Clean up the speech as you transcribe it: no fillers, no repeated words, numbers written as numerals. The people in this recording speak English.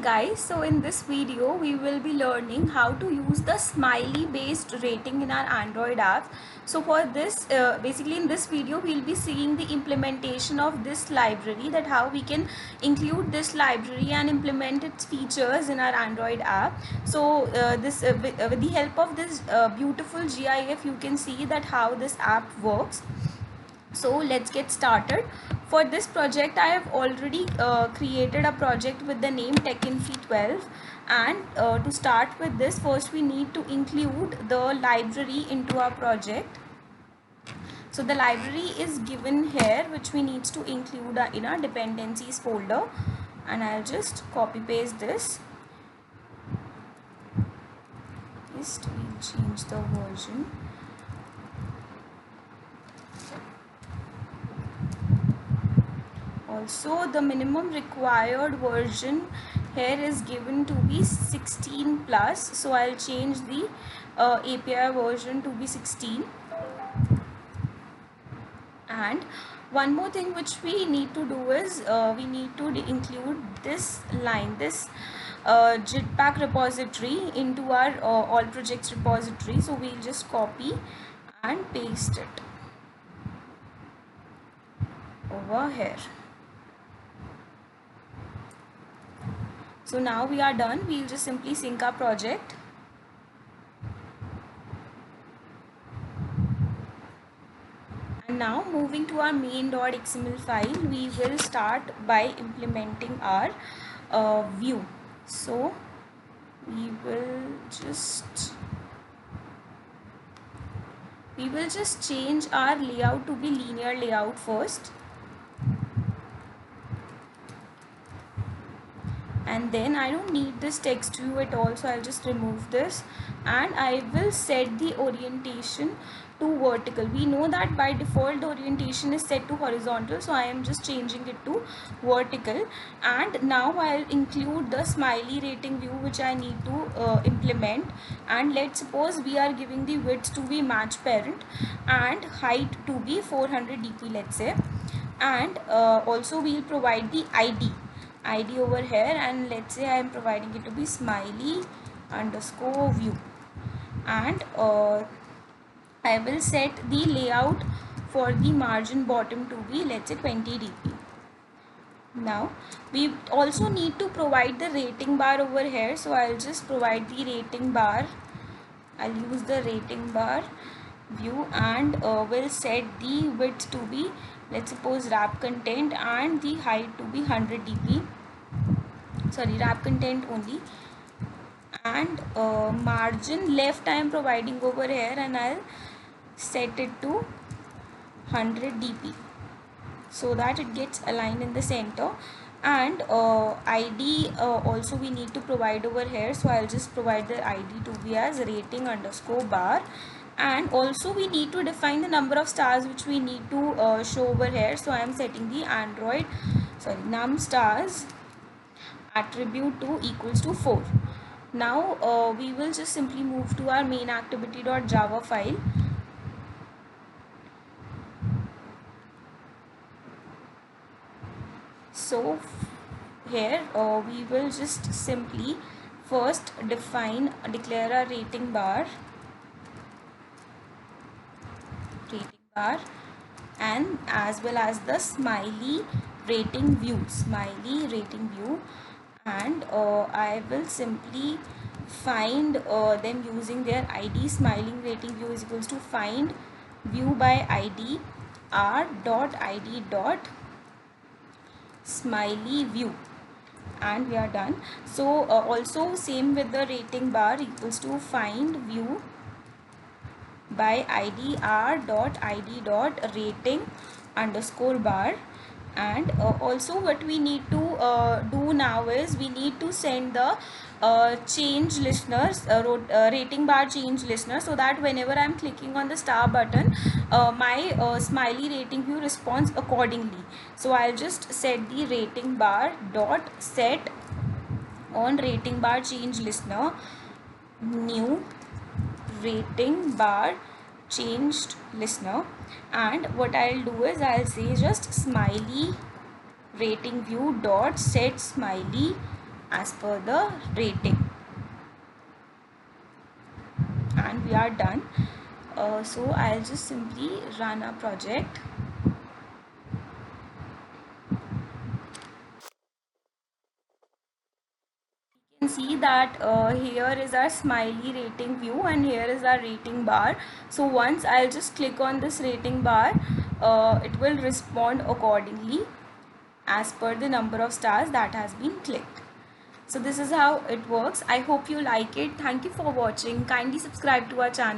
Guys, so in this video we will be learning how to use the smiley based rating in our Android app. So for this basically in this video we'll be seeing the implementation of this library, that how we can include this library and implement its features in our Android app. So with the help of this beautiful GIF, you can see that how this app works. So let's get started. For this project I have already created a project with the name TechInfy 12, and to start with this, first we need to include the library into our project. So the library is given here, which we need to include in our dependencies folder, and I'll just copy paste this. Just we'll change the version. Also, the minimum required version here is given to be 16 plus, so I'll change the API version to be 16. And one more thing which we need to do is we need to include this line, this Jetpack repository into our all projects repository. So we'll just copy and paste it over here. So now we are done. We'll just simply sync our project. And now moving to our main.xml file, we will start by implementing our view. So we will just change our layout to be linear layout first. And then I don't need this text view at all, so I'll just remove this, and I will set the orientation to vertical. We know that by default the orientation is set to horizontal, so I am just changing it to vertical. And now I'll include the smiley rating view which I need to implement. And let's suppose we are giving the width to be match parent and height to be 400 dp, let's say. And also we'll provide the ID over here, and let's say I am providing it to be smiley underscore view. And I will set the layout for the margin bottom to be, let's say, 20 dp. Now we also need to provide the rating bar over here, so I'll just provide the rating bar. I'll use the rating bar view, and will set the width to be, let's suppose, wrap content, and the height to be 100 dp. Sorry, wrap content only. And margin left I am providing over here, and I'll set it to 100 dp so that it gets aligned in the center. And ID also we need to provide over here, so I'll just provide the ID to be as rating underscore bar. And also we need to define the number of stars which we need to show over here, so I am setting the num stars attribute to equals to 4. Now we will just simply move to our main activity.java file. So here we will just simply first declare a rating bar, and as well as the smiley rating view. And I will simply find them using their ID. Smiling rating view is equals to find view by ID r.id dot smiley view, and we are done. So also same with the rating bar, equals to find view by ID r.id dot rating underscore bar. And also what we need to do now is we need to send the change listeners, rating bar change listener, so that whenever I'm clicking on the star button, my smiley rating view responds accordingly. So I'll just set the rating bar dot set on rating bar change listener new rating bar changed listener. And what I'll do is I'll say just smiley rating view dot set smiley as per the rating. And we are done. So I'll just simply run a project. You can see that here is our smiley rating view and here is our rating bar. So once I'll just click on this rating bar, it will respond accordingly as per the number of stars that has been clicked. So this is how it works. I hope you like it. Thank you for watching. Kindly subscribe to our channel.